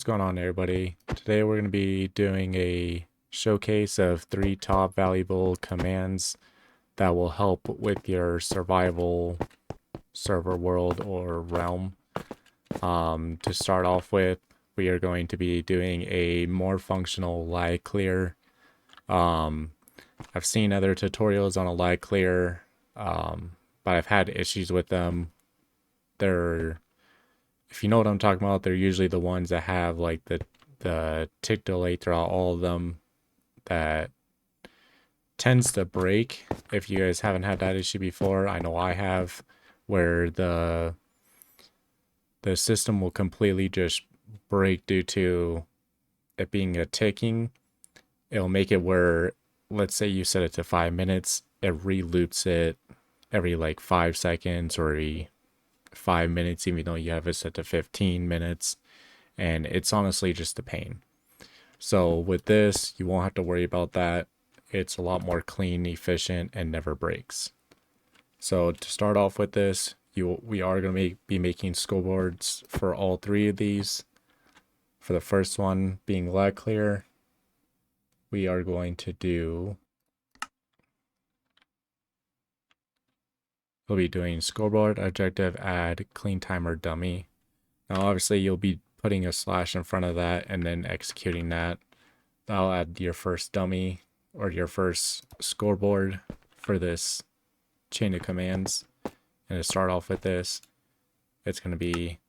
What's going on, everybody? Today we're going to be doing a showcase of 3 top valuable commands that will help with your survival server world or realm. To start off with, we are going to be doing a more functional lag clear. I've seen other tutorials on a lag clear, but I've had issues with them. If you know what I'm talking about, they're usually the ones that have like the tick delay throughout all of them that tends to break. If you guys haven't had that issue before, I know I have, where the system will completely just break due to it being a ticking. It'll make it where, let's say you set it to 5 minutes, it reloops it every like 5 seconds or every 5 minutes, even though you have it set to 15 minutes, and it's honestly just a pain. So with this, you won't have to worry about that. It's a lot more clean, efficient, and never breaks. So to start off with this, we are going to be making scoreboards for all 3 of these. For the first one being lag clear, we are going to do, we'll be doing scoreboard objective add cleanTimer dummy. Now obviously you'll be putting a slash in front of that and then executing that. That'll add your first dummy or your first scoreboard for this chain of commands. And to start off with this, it's going to be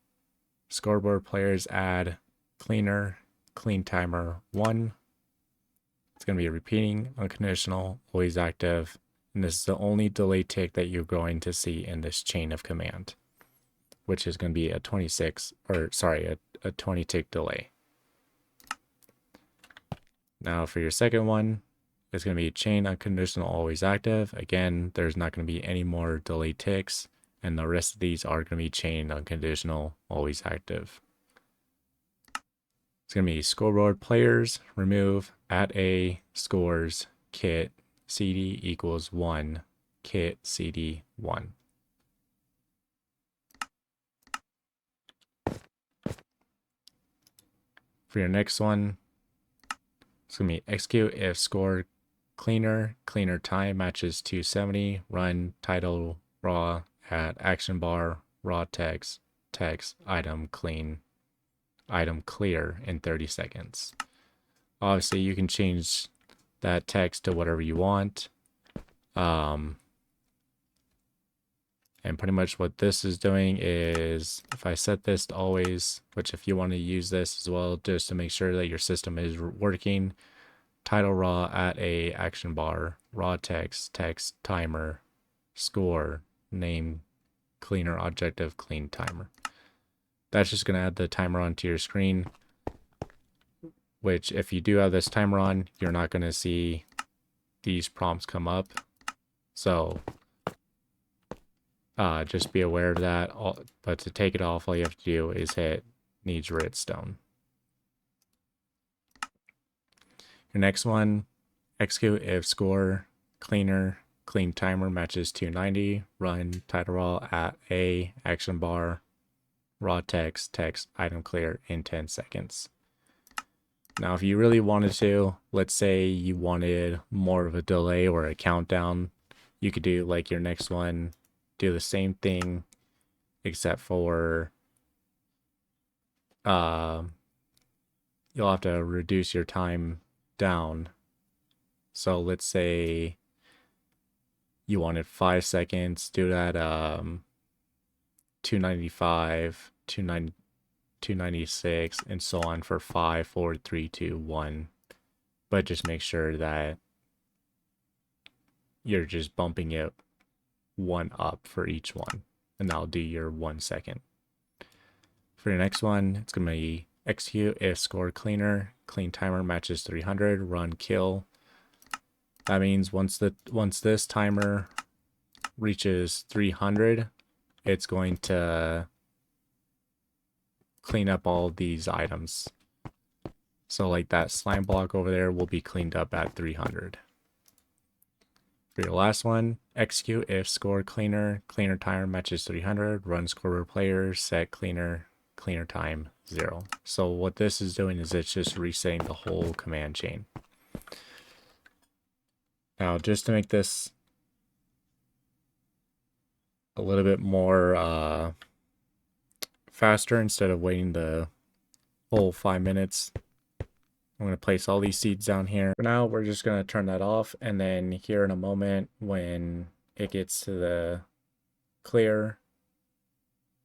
scoreboard players add cleaner cleanTimer 1. It's going to be repeating, unconditional, always active, and this is the only delay tick that you're going to see in this chain of command, which is going to be a 20 tick delay. Now for your second one, it's going to be chain unconditional always active. Again, there's not going to be any more delay ticks, and the rest of these are going to be chain unconditional always active. It's going to be scoreboard players remove at a scores kit CD equals 1 kit CD 1. For your next one, it's going to be execute if score cleaner time matches 270, run title raw at action bar rawtext item clear in 30 seconds. Obviously you can change that text to whatever you want. And pretty much what this is doing is, if I set this to always, which if you want to use this as well, just to make sure that your system is working, title raw at a action bar, raw text timer, score, name, cleaner objective, cleanTimer. That's just going to add the timer onto your screen, which if you do have this timer on, you're not going to see these prompts come up. So just be aware of that. But to take it off, all you have to do is hit needs redstone. Your next one, execute if score cleaner cleanTimer matches 290, run title raw at a action bar raw text item clear in 10 seconds. Now if you really wanted to, let's say you wanted more of a delay or a countdown, you could do like your next one, do the same thing except for you'll have to reduce your time down. So let's say you wanted 5 seconds, do that 295, 296, and so on for 5, 4, 3, 2, 1. But just make sure that you're just bumping it 1 up for each one, and that'll do your 1 second. For your next one, it's going to be execute if score cleanTimer matches 300, run kill. That means once this timer reaches 300, it's going to clean up all these items. So like that slime block over there will be cleaned up at 300. For your last one, execute if score cleaner timer matches 300, run scoreboard players, set cleaner time 0. So what this is doing is it's just resetting the whole command chain. Now, just to make this a little bit more faster, instead of waiting the whole 5 minutes, I'm going to place all these seeds down here. For now, we're just going to turn that off, and then here in a moment, when it gets to the clear,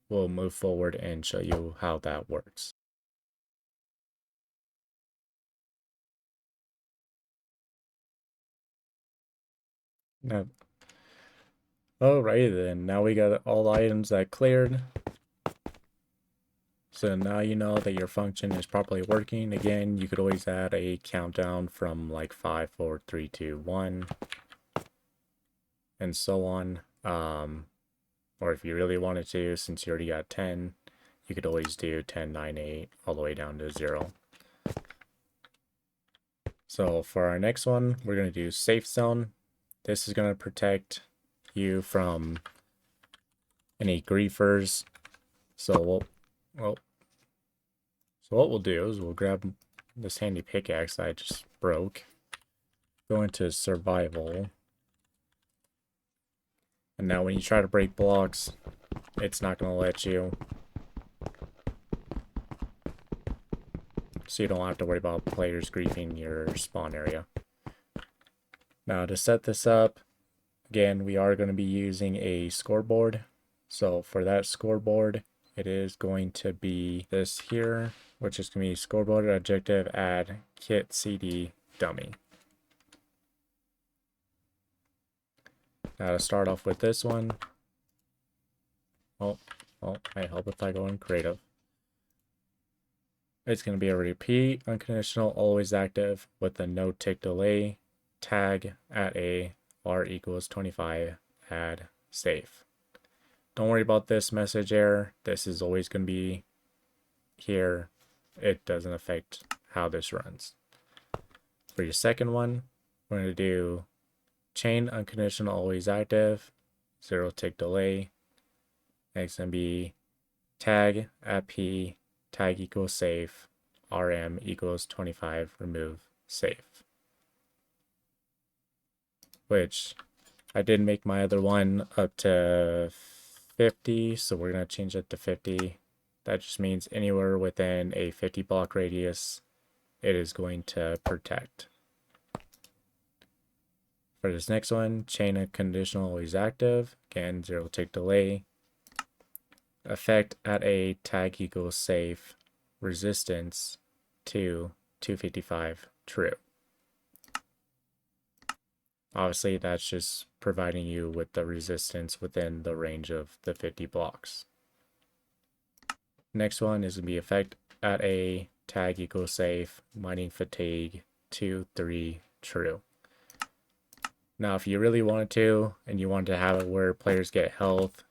we'll move forward and show you how that works. Now, alrighty then, now we got all the items that cleared. So now you know that your function is properly working. Again, you could always add a countdown from like 5, 4, 3, 2, 1, and so on. Or if you really wanted to, since you already got 10, you could always do 10, 9, 8, all the way down to 0. So for our next one, we're going to do safe zone. This is going to protect you from any griefers. So what we'll do is we'll grab this handy pickaxe that I just broke, go into survival, and now when you try to break blocks, it's not going to let you. So you don't have to worry about players griefing your spawn area. Now to set this up, again, we are going to be using a scoreboard. So for that scoreboard, it is going to be this here, which is going to be scoreboard objective add kit CD dummy. Now to start off with this one, I help if I go in creative. It's going to be a repeat unconditional always active with a no tick delay tag at a r equals 25 add safe. Don't worry about this message error. This is always going to be here. It doesn't affect how this runs. For your second one, we're going to do chain unconditional always active, 0 tick delay. Next going to be tag at p tag equals safe, rm equals 25 remove safe. Which I did make my other one up to 50, so we're going to change it to 50. That just means anywhere within a 50 block radius, it is going to protect. For this next one, chain unconditional always active, again 0 tick delay. Effect at a tag equals safe, resistance to 255 true. Obviously, that's just providing you with the resistance within the range of the 50 blocks. Next one is going to be effect at a tag equals safe, mining fatigue 2, 3 true. Now, if you really wanted to, and you wanted to have it where players get health,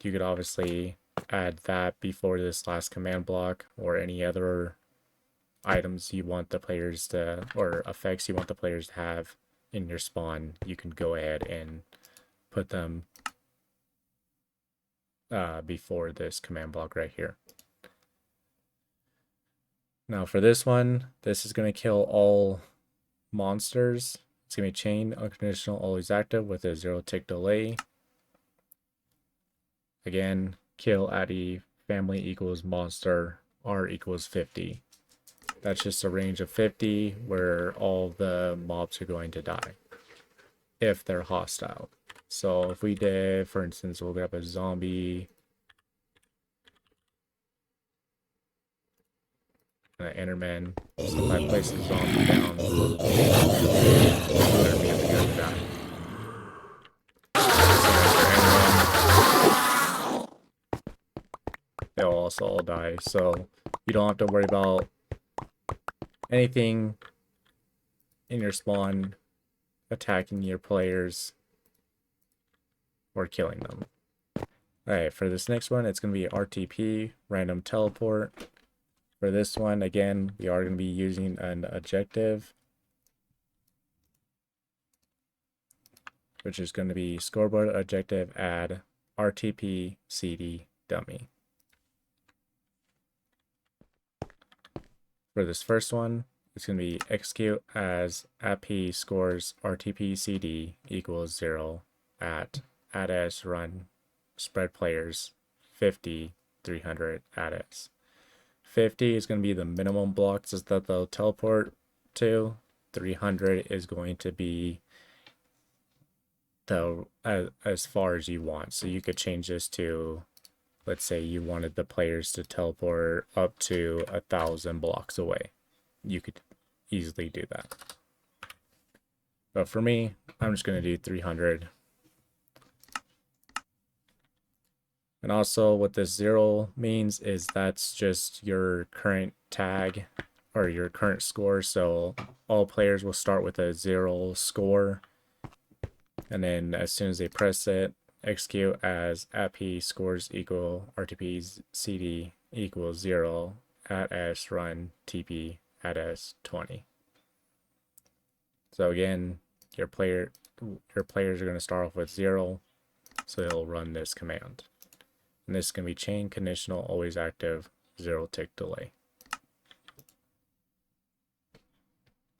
you could obviously add that before this last command block, or any other items you want the players to, or effects you want the players to have in your spawn. You can go ahead and put them before this command block right here. Now for this one, this is going to kill all monsters. It's going to be chain unconditional always active with a 0 tick delay. Again, kill at e family equals monster r equals 50. That's just a range of 50 where all the mobs are going to die if they're hostile. So if we did, for instance, we'll grab a zombie, an enderman. So if I place the zombie down, they're immediately going to die. They'll also all die, so you don't have to worry about anything in your spawn attacking your players or killing them. Alright, for this next one, it's going to be RTP, random teleport. For this one, again, we are going to be using an objective, which is going to be scoreboard objective add RTP CD dummy. For this first one, it's going to be execute as RTP scores rtpCD equals 0 at addons run spreadplayers 50 300 addons. 50 is going to be the minimum blocks that they'll teleport to. 300 is going to be the as far as you want. So you could change this to, let's say you wanted the players to teleport up to 1,000 blocks away. You could easily do that. But for me, I'm just going to do 300. And also what this 0 means is that's just your current tag or your current score. So all players will start with a 0 score. And then as soon as they press it, execute as RTP scores equal rtpCD equals 0 addons run TP addons 20. So again, your players are going to start off with 0, so it'll run this command. And this is going to be chain conditional always active 0 tick delay.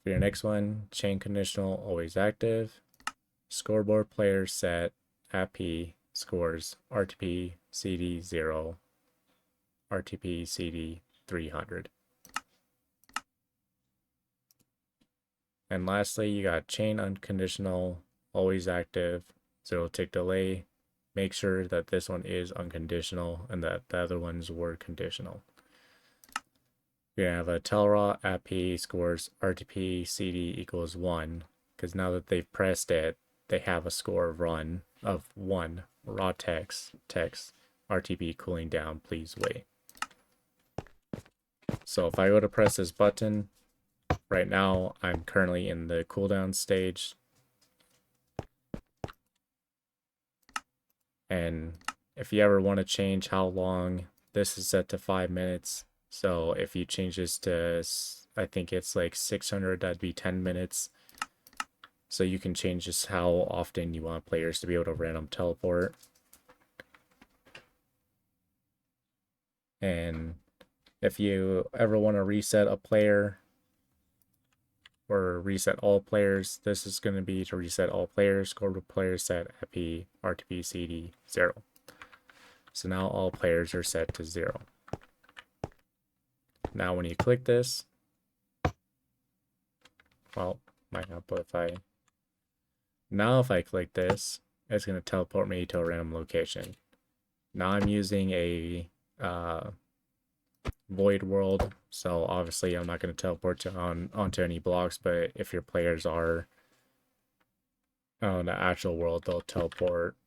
For your next one, chain conditional always active scoreboard player set RTP scores rtpCD 0 rtpCD 300. And lastly, you got chain unconditional always active 0 tick delay. Make sure that this one is unconditional and that the other ones were conditional. You're going to have a tellraw RTP scores rtpCD equals 1, because now that they've pressed it, they have a score of 1 rawtext RTP cooling down, please wait. So if I go to press this button, right now I'm currently in the cooldown stage. And if you ever want to change how long, this is set to 5 minutes. So if you change this to, I think it's like 600, that'd be 10 minutes. So you can change just how often you want players to be able to random teleport. And if you ever want to reset a player or reset all players, this is going to be to reset all players, scoreboard player set RTP rtpCD 0. So now all players are set to 0. Now when you click this, well, might not, but if I click this, it's going to teleport me to a random location. Now I'm using a void world, so obviously I'm not going to teleport onto any blocks, but if your players are on the actual world, they'll teleport,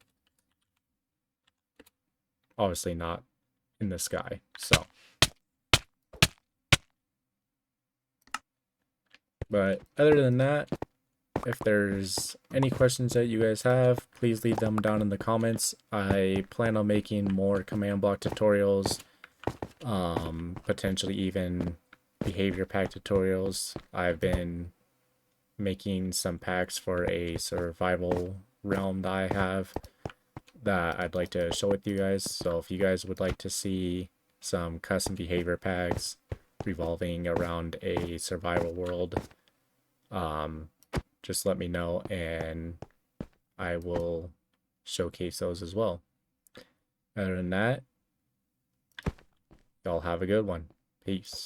obviously not in the sky. So but other than that, if there's any questions that you guys have, please leave them down in the comments. I plan on making more command block tutorials, potentially even behavior pack tutorials. I've been making some packs for a survival realm that I have that I'd like to show with you guys. So if you guys would like to see some custom behavior packs revolving around a survival world, just let me know and I will showcase those as well. Other than that, y'all have a good one. Peace.